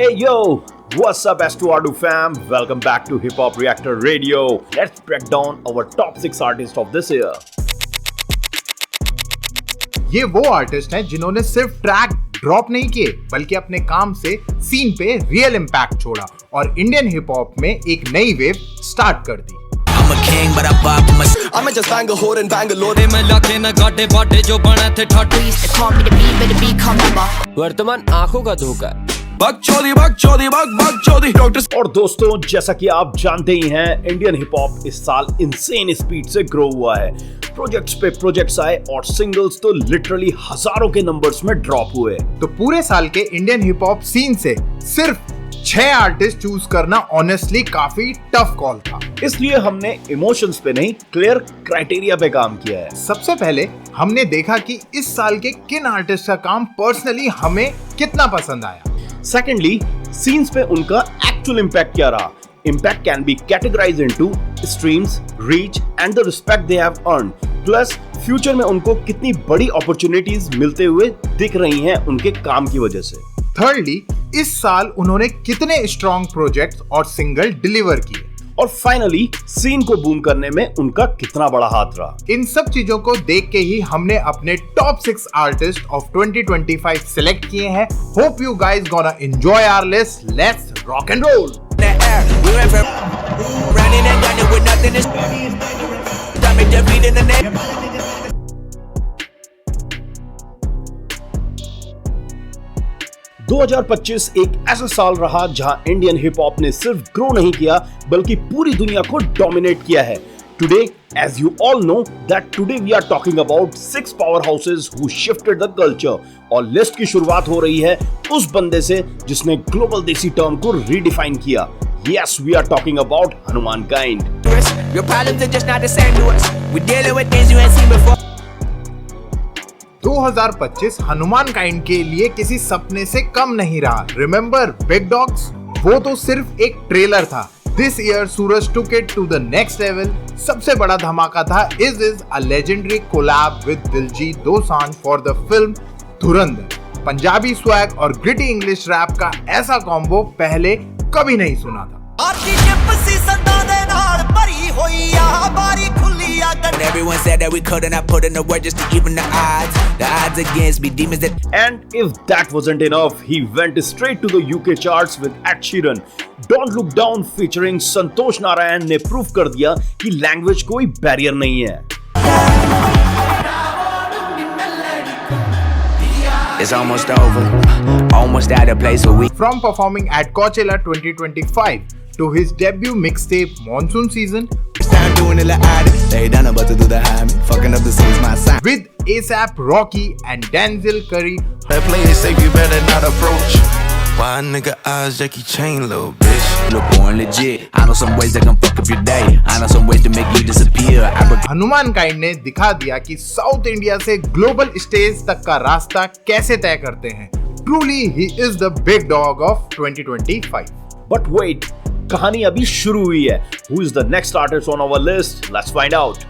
Hey yo, what's up S2R2 fam? Welcome back to Hip Hop Reactor Radio. Let's break down our top 6 artists of this year. ये वो artist हैं जिन्होंने सिर्फ track drop नहीं किए बल्कि अपने काम से सीन पे रियल इम्पैक्ट छोड़ा और इंडियन हिप हॉप में एक नई वेव स्टार्ट कर दी। I'm a king, but I pop in my. I'm just Bangalore and Bangalore. मैं लाके न गाटे बाटे जो बना थे ठाटे. Call me the beat, but the beat come number. वर्तमान आंखों का धोखा. बकचोदी डॉक्टर्स। और दोस्तों, जैसा कि आप जानते ही हैं, इंडियन हिप हॉप इस साल इंसेन स्पीड से ग्रो हुआ है। प्रोजेक्ट्स पे प्रोजेक्ट्स आए और सिंगल्स तो लिटरली हजारों के नंबर्स में ड्रॉप हुए। तो पूरे साल के इंडियन हिप हॉप सीन से सिर्फ 6 आर्टिस्ट चूज करना ऑनेस्टली काफी टफ कॉल था। इसलिए हमने इमोशंस पे नहीं, क्लियर क्राइटेरिया पे काम किया है। सबसे पहले हमने देखा कि इस साल के किन आर्टिस्ट का काम पर्सनली हमें कितना पसंद आया। सेकेंडली, सीन्स पे उनका एक्चुअल इम्पैक्ट क्या रहा। Impact can be categorized into streams, reach and the respect they have earned. Plus, future में उनको कितनी बड़ी अपॉर्चुनिटीज मिलते हुए दिख रही हैं उनके काम की वजह से। थर्डली, इस साल उन्होंने कितने स्ट्रॉन्ग प्रोजेक्ट्स और सिंगल डिलीवर किए। और फाइनली, सीन को बूम करने में उनका कितना बड़ा हाथ रहा। इन सब चीजों को देख के ही हमने अपने टॉप 6 आर्टिस्ट ऑफ 2025 सिलेक्ट किए हैं। Hope you guys gonna enjoy our list. Let's rock and roll. We went from running and gunning with nothing to stomach defeat in the name. दो 2025 एक ऐसा साल रहा जहां इंडियन हिप हॉप ने सिर्फ ग्रो नहीं किया बल्कि पूरी दुनिया को डोमिनेट किया है। Today, as you all know, that today we are talking about 6 powerhouses who shifted the culture. और लिस्ट की शुरुआत हो रही है उस बंदे से जिसने ग्लोबल देसी टर्म को रीडिफाइन किया। Yes, we are talking about Hanuman Kind. Your problems are just not the same to us. We're dealing with things you ain't seen before. 2025 Hanuman kind के लिए किसी सपने से कम नहीं रहा। Remember big dogs? वो तो सिर्फ एक ट्रेलर था। This year Suraj took it to the next level. सबसे बड़ा धमाका था is a legendary collab with Diljit Dosanjh for the film Dhurandhar. Punjabi swag और ग्रिटी इंग्लिश रैप का ऐसा कॉम्बो पहले कभी नहीं सुना था। Everyone said that we couldn't have put in the work just to even the odds against me, demons that. And if that wasn't enough, he went straight to the UK charts with Ed Sheeran. Don't Look Down featuring संतोष नारायण ने prove कर दिया कि language कोई barrier नहीं है। It's almost over, almost at a place where we. From performing at Coachella 2025 to his debut mixtape Monsoon Season, Start doing it like I did. They done about to do the high, fucking up the scenes my sign. with ASAP Rocky and Denzel Curry, That play it safe, you better not approach. Why nigga eyes Jackie Chain, little bitch? Look born legit. I know some ways that can fuck up your day. I know some ways to make you disappear. Hanuman kind ने दिखा दिया कि south India से global stage तक का रास्ता कैसे तय करते हैं। Truly, he is the big dog of 2025. But wait, कहानी अभी शुरू हुई है। Who is the next artist on our list? Let's find out.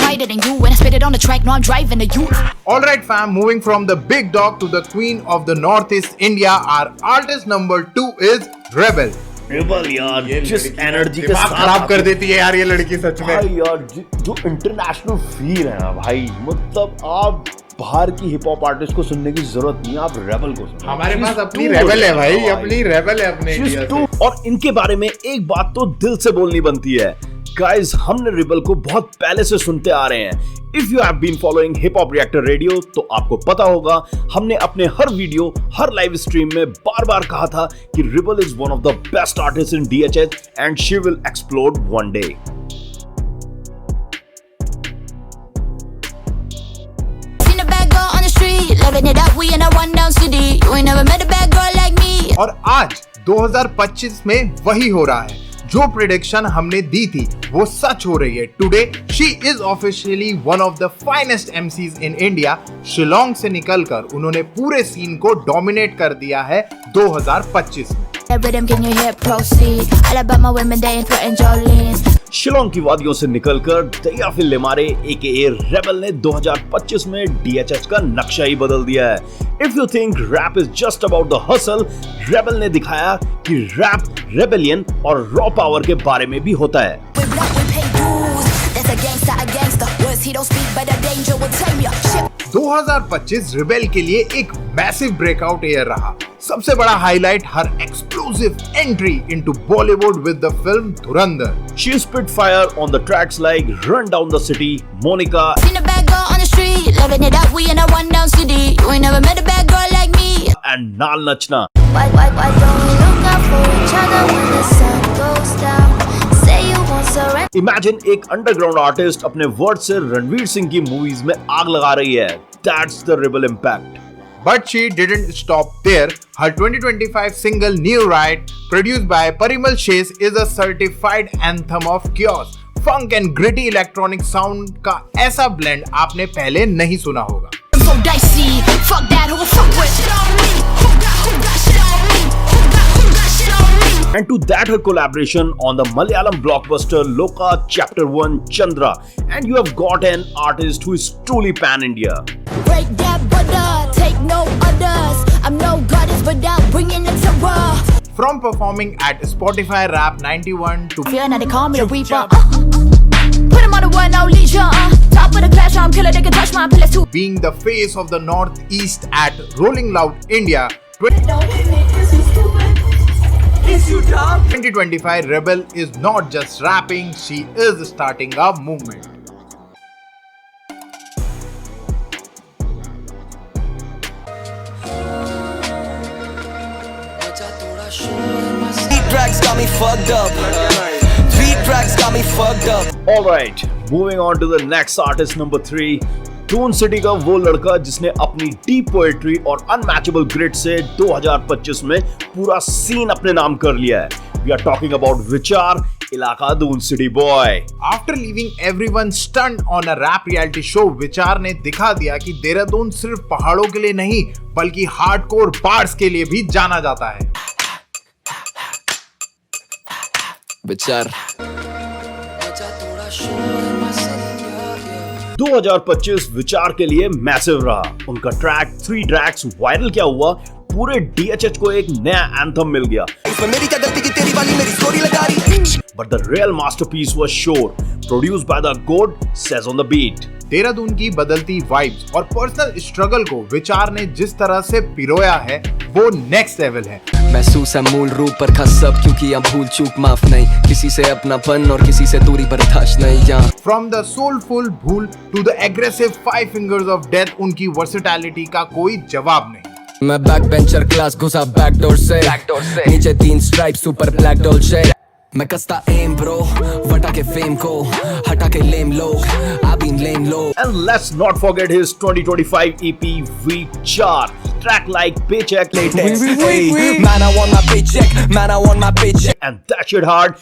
Tighter than you when I spit it on the track. No, I'm driving the youth. Alright fam, moving from the big dog to the queen of the Northeast India, our artist number 2 is Rebel. Rebel यार, जिस energy के दिमाग साथ खराब कर देती है यार ये लड़की सच में। भाई यार, जो इंटरनेशनल फील है ना भाई, मतलब आप बाहर की हिप हॉप आर्टिस्ट को सुनने की जरूरत नहीं है, आप रेबल को सुनो। हमारे पास अपनी रेबल है भाई, अपनी रेबल है अपने इंडिया से। और इनके बारे में एक बात तो दिल से बोलनी बनती है। गाइस, हमने रेबल को बहुत पहले से सुनते आ रहे हैं। If you have been following hip hop reactor radio तो आपको पता होगा, हमने अपने हर वीडियो, हर लाइव स्ट्रीम में बार बार कहा था कि Raybel is one of the best artist in DHH and she will explode one day. Seen a bad girl on the street, loving it up. We in a one down city. You ain't never met a bad girl like me. और आज 2025 में वही हो रहा है। जो prediction हमने दी थी वो सच हो रही है। Today she is officially one of the finest MCs in India. Shillong से निकलकर उन्होंने पूरे सीन को डोमिनेट कर दिया है 2025 में। That rhythm, can you hear proceed? Alabama women, they ain't threatening Jolene's. Shillong की वादियों से निकलकर दयाफिल लेमारे AKA रेबल ने 2025 में DHH का नक्शा ही बदल दिया है। If you think rap is just about the hustle, rebel ने दिखाया कि रैप रेबेलियन और रॉ पावर के बारे में भी होता है। We black, we pay dues. That's a gangster. Words he don't speak, but the danger will tame ya. Shit. 2025 rebel के लिए एक मैसिव ब्रेकआउट ईयर रहा। सबसे बड़ा highlight her explosive entry into Bollywood with the film Dhurandhar. She spit fire on the tracks like Run Down the City, Monica, Seen a bad girl on the street, living it up. We in a rundown city. You ain't never met a bad girl like me. and Naal Nachna. Why don't we look out for each other when the sun goes down? Say you won't surrender. Imagine एक underground artist अपने word से रणवीर सिंह की movies में आग लगा रही है। That's the rebel impact. But she didn't stop there. Her 2025 single New Right, produced by Parimal Chase, is a certified anthem of chaos. Funk and gritty electronic sound का ऐसा blend आपने पहले नहीं सुना होगा। So dicey, fuck that, who fuck with shit on me? Who got shit on me? Who got shit on me? And to that her collaboration on the Malayalam blockbuster Loka Chapter 1 Chandra. And you have got an artist who is truly pan-India. Break that butter, take no others. I'm no goddess without bringing it to raw. From performing at Spotify Rap 91 to Fear now they call me the Reaper. Put him on the one, no leisure. Top of the class, I'm killer, they can touch my pillars too. being the face of the Northeast at Rolling Loud India, 2025 Rebel is not just rapping, she is starting a movement. Three tracks got me fucked up. Three tracks got me fucked up. Alright, moving on to the next artist number 3. Doon city का वो लड़का जिसने अपनी deep poetry और unmatchable grit से 2025 में पूरा scene अपने नाम कर लिया है। We are talking about विचार, इलाका Doon city boy. After leaving everyone stunned on a rap reality show, विचार ने दिखा दिया कि देहरादून सिर्फ पहाड़ों के लिए नहीं बल्कि हार्डकोर बार्स के लिए भी जाना जाता है। विचार 2025 विचार के लिए मैसिव रहा। उनका ट्रैक 3 ट्रैक्स वायरल क्या हुआ, पूरे DHH को एक नया एंथम मिल गया। मेरी क्या गलती की तेरी वाली मेरी स्टोरी लगा रही। But the real masterpiece was Shore, produced by the GOAT, Says on the Beat. Dehradun की बदलती वाइब्स और पर्सनल स्ट्रगल को विचार ने जिस तरह से पिरोया है वो नेक्स्ट लेवल है। महसूस है मूल रूप पर खास सब क्योंकि अब भूल चूक माफ नहीं, किसी से अपनापन और किसी से दूरी बर्दाश्त नहीं। यहाँ from the soulful Bhool to the aggressive 5 fingers of death, उनकी वर्सेटैलिटी का कोई जवाब नहीं। मैं बैक बेंचर क्लास घुसा बैकडोर से, नीचे 3 स्ट्राइप्स ऊपर ब्लैक डोल्चे। मैं कसता एम ब्रो, वटा के फेम को हटा के लेम लोग, I been lame low. And let's not forget his 2025 EP Vichar, track like Paycheck, Hey, man I want my paycheck, man I want my paycheck. and that shit hard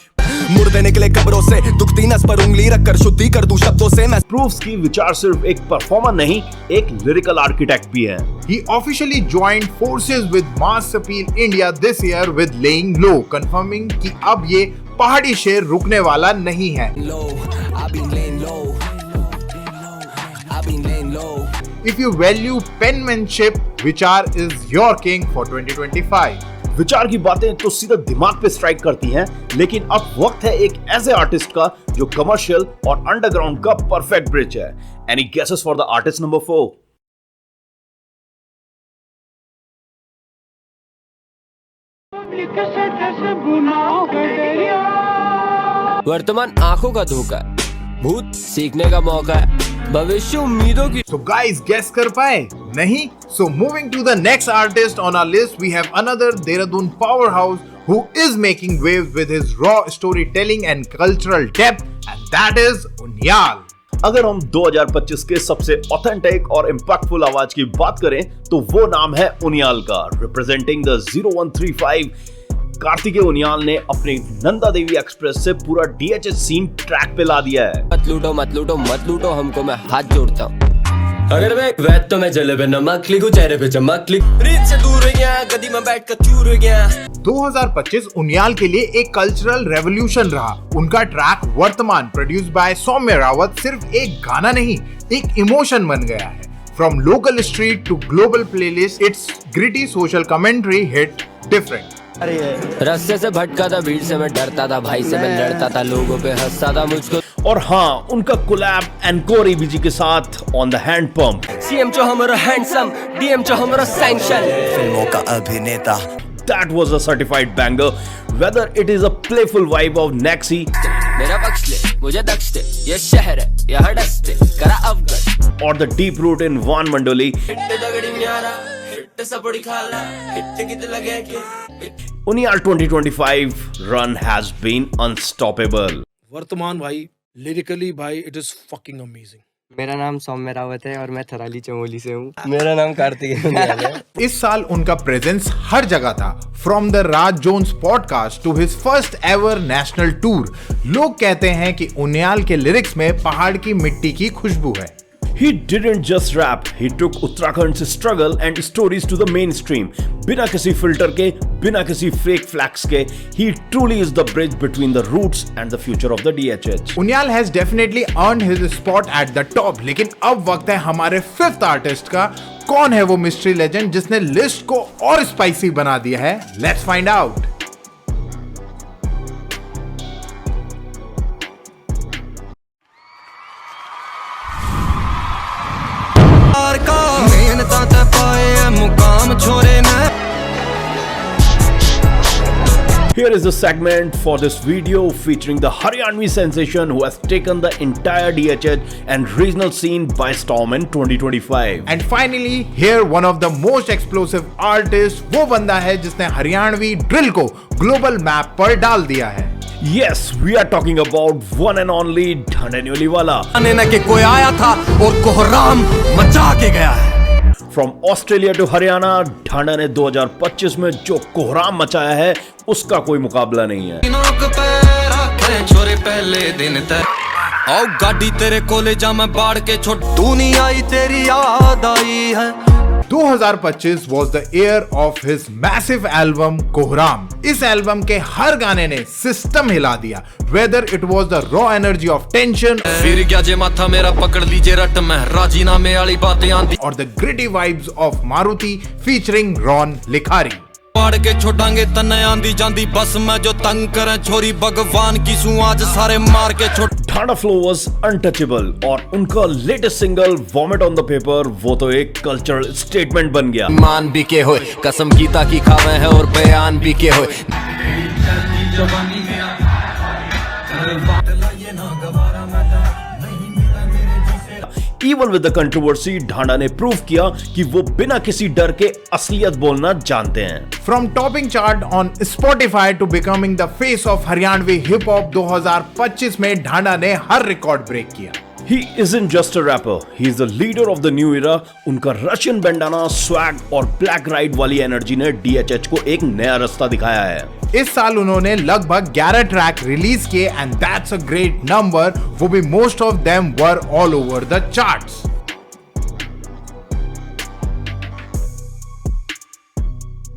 मुर्दे निकले कब्रों से, दुखती नस पर उंगली रखकर शुद्धि कर दूं शब्दों से। मैं proves कि विचार सिर्फ एक परफॉर्मर नहीं, एक लिरिकल आर्किटेक्ट भी है। He officially joined forces with Mass Appeal India this year with Laying Low, confirming कि अब ये पहाड़ी शेर रुकने वाला नहीं है। low, I been laying low, I been laying low. If you value penmanship, Vichar is your king for 2025. विचार की बातें तो सीधा दिमाग पे स्ट्राइक करती हैं, लेकिन अब वक्त है एक ऐसे आर्टिस्ट का जो कमर्शियल और अंडरग्राउंड का परफेक्ट ब्रिज है। Any guesses for the artist number 4? वर्तमान आंखों का धोखा, भूत सीखने का मौका है, भविष्य उम्मीदों की। So guys, guess कर पाए? नहीं? So moving to the next artist on our list, we have another Dehradun powerhouse who is making waves with his raw storytelling and cultural depth, and that is Unyal. अगर हम 2025 के सबसे authentic और impactful आवाज की बात करें तो वो नाम है उनियाल का। रिप्रेजेंटिंग द 0135, कार्तिकेय उनियाल ने अपनी नंदा देवी एक्सप्रेस से पूरा DHH सीन ट्रैक पे ला दिया है। मत लूटो हमको, मैं हाथ जोड़ता हूँ। अगर मैं वैद तो मैं जले पे नमक लिखूं, चेहरे पे चमक लिख, रीत से दूर हो गया, गदी में बैठ कर चूर हो गया। 2025 उनियाल के लिए एक कल्चरल रेवोल्यूशन रहा। उनका ट्रैक वर्तमान प्रोड्यूस्ड बाय सौम्य रावत सिर्फ एक गाना नहीं, एक इमोशन बन गया है। From local street to global playlist, its gritty social commentary hit different. रास्ते से भटका था, भीड़ से मैं डरता था, भाई से मैं लड़ता था, लोगों पे हंसता था मुझको। और हाँ, उनका कोलैब एनकोर एबीजी के साथ on the hand pump. CM जो हमारा हैंडसम, डीएम जो हमारा सैंक्शन, फिल्मों का अभिनेता। That was a certified banger. Whether it is a playful vibe of Naxi मेरा पक्ष ले, मुझे दक्ष दे, ये शहर है, यहाँ डस्ते, करा अवगत, or the deep root in Van Mandoli, hit दगड़ी न्यारा, हिट सपड़ी खाला, हिट कित लगे के। Unyal 2025 run has been unstoppable. वर्तमान भाई लिरिकली भाई इट इज फकिंग अमेजिंग। मेरा नाम सौम्य रावत है और मैं थराली चमोली से हूँ। मेरा नाम कार्तिक है। इस साल उनका प्रेजेंस हर जगह था। From the Raj Jones podcast to his first ever national tour. लोग कहते हैं कि उनियाल के लिरिक्स में पहाड़ की मिट्टी की खुशबू है। He didn't just rap, he took Uttarakhand's struggle and stories to the mainstream. बिना किसी फिल्टर के, बिना किसी fake flags के, he truly is the bridge between the roots and the future of the DHH. Uniyal has definitely earned his spot at the top, लेकिन अब वक्त है हमारे फिफ्थ आर्टिस्ट का। कौन है वो मिस्ट्री लेजेंड जिसने लिस्ट को और स्पाइसी बना दिया है? Let's find out. Here is a segment for this video featuring the Haryanvi sensation who has taken the entire DHH and regional scene by storm in 2025. And finally, here one of the most explosive artists, वो बंदा है जिसने Haryanvi drill को global map पर डाल दिया है। Yes, we are talking about one and only Dhandaniwala. के कोई आया था और कोहराम मचा के गया है। From Australia to Haryana, Dhanda ने 2025 में जो कोहराम मचाया है उसका कोई मुकाबला नहीं है। छोरे पहले दिन तक आओ गाड़ी तेरे कोले जा मैं बाढ़ के छोड़, तू नहीं आई तेरी याद आई है। 2025 was the year of his massive album कोहराम। इस एल्बम के हर गाने ने सिस्टम हिला दिया। Whether it was the raw energy of tension, फिर क्या जे माथा मेरा पकड़ लीजिए रट में राजीनामे वाली बातें आंदी, or the gritty vibes of Maruti featuring Ron Likhari. पाड़ के छोटांगे तन्ने आंदी जांदी बस मैं जो तंग करे छोरी भगवान की सू आज सारे मार के छोड़। ढांडा फ्लो was untouchable और उनका latest single vomit on the paper वो तो एक कल्चरल स्टेटमेंट बन गया। मान भी के होए कसम गीता की खावे है और बयान भी के होए। Even with the controversy, Dhanda ने प्रूव किया कि वो बिना किसी डर के असलियत बोलना जानते हैं। From topping chart on Spotify to becoming the face of Haryanvi hip hop 2025 में ढांडा ने हर रिकॉर्ड ब्रेक किया। He isn't just a rapper, he is the leader of the new era. उनका रशियन बैंडाना, स्वैग और ब्लैक राइड वाली energy ने DHH को एक नया रास्ता दिखाया है। इस साल उन्होंने लगभग 11 ट्रैक रिलीज किए and that's a great number. वो भी most of them were all over the charts.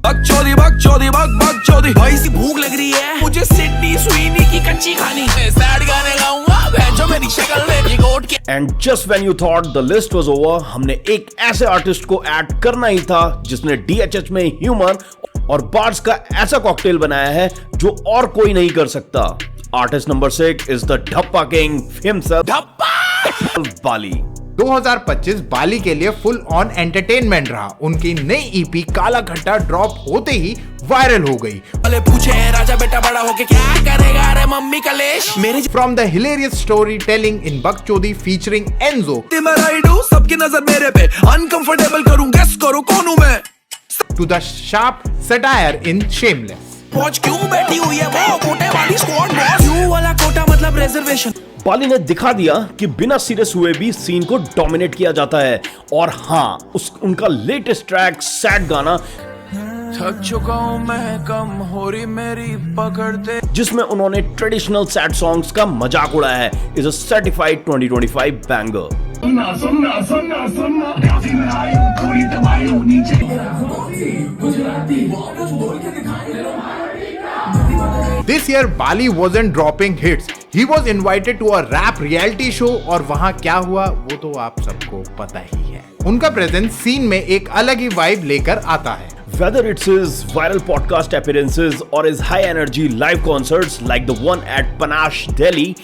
बकचोदी भाई सी भूख लग रही है मुझे सिडनी स्वीनी की कच्ची खानी सैड गाने गाऊंगा भेजो मेरी शक्ल में ये गोट के। And just when you thought the list was over, हमने एक ऐसे आर्टिस्ट को ऐड करना ही था जिसने DHH में ह्यूमर और बार्स का ऐसा कॉकटेल बनाया है जो और कोई नहीं कर सकता। आर्टिस्ट नंबर 6 इज द ढप्पा किंग हिमसेल्फ, बाली। 2025 बाली के लिए फुल ऑन एंटरटेनमेंट रहा। उनकी नई ईपी काला खट्टा ड्रॉप होते ही वायरल हो गई। पूछे राजा बेटा बड़ा होके क्या करेगा रे मम्मी कलेश मेरे। From the hilarious story telling in बकचोदी फीचरिंग एंजो, सबकी नजर मेरे पे अनकंफर्टेबल करूं गेस करो कौन हूं मैं, to the sharp satire in Shameless. पहुंच क्यों बैठी हुई है वो कोटे वाली स्क्वाड बॉस, क्यों वाला कोटा मतलब रिजर्वेशन। बाली ने दिखा दिया कि बिना सीरियस हुए भी सीन को डोमिनेट किया जाता है। और हाँ, उनका लेटेस्ट ट्रैक सैड गाना थक चुका हूं मैं कम हो रही मेरी पकड़ते, जिसमें उन्होंने ट्रेडिशनल सैड सॉन्ग्स का मजाक उड़ाया है, is a certified 2025 banger. This year Bali wasn't dropping hits. He was invited to a rap reality show और वहां क्या हुआ वो तो आप सबको पता ही है. उनका प्रेजेंस सीन में एक अलग ही वाइब लेकर आता है. Whether it's his viral podcast appearances or his high energy live concerts like the one at Panache, Delhi,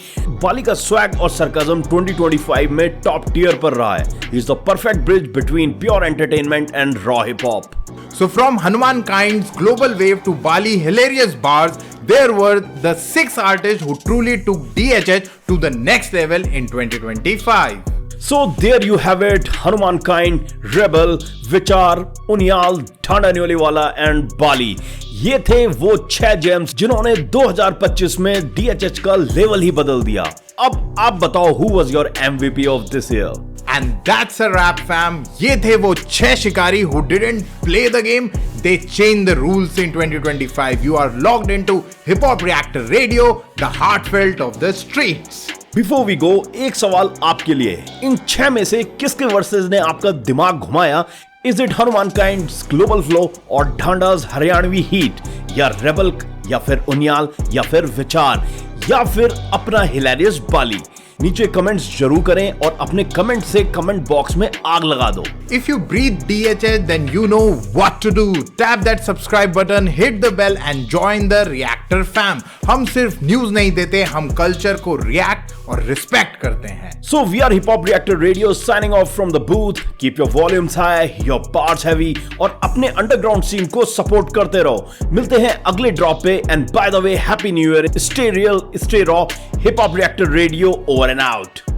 बाली का swag और sarcasm 2025 में top tier पर रहा है. He's the perfect bridge between pure entertainment and raw hip hop. So from Hanuman Kind's global wave to Bali hilarious bars, there were the 6 artists who truly took DHH to the next level in 2025. So there you have it, Hanuman Kind, Rebel, Vichar, Unyal, Thanda Nyoliwala and Bali. ये थे वो 6 James जिन्होंने 2025 में DHH का level ही बदल दिया. अब आप बताओ who was your MVP of this year? And that's a wrap fam. ये थे वो 6 शिकारी who didn't play the game. They changed the rules in 2025. You are logged into Hip Hop Reactor Radio, the heartfelt of the streets. Before we go, एक सवाल आपके लिए. इन 6 में से किसके वर्सेस ने आपका दिमाग घुमाया? Is it Hanuman Kind's global flow और ढांडा's हरियाणवी heat, या रेबल, या फिर उनियाल, या फिर विचार, या फिर अपना हिलेरियस बाली? नीचे कमेंट्स जरूर करें और अपने कमेंट से कमेंट बॉक्स में आग लगा दो. If you breathe DHH, then you know what to do. Tap that subscribe button, hit the bell and join the Reactor fam. हम सिर्फ न्यूज नहीं देते, हम कल्चर को रिएक्ट और रिस्पेक्ट करते हैं. So we are Hip Hop Reactor Radio signing off from the booth. Keep your volumes high, your bars heavy और अपने अंडरग्राउंड सीन को सपोर्ट करते रहो. मिलते हैं अगले ड्रॉप पे. And by the way, Happy New Year. Stay real, stay raw. Hip Hop Reactor Radio over and out.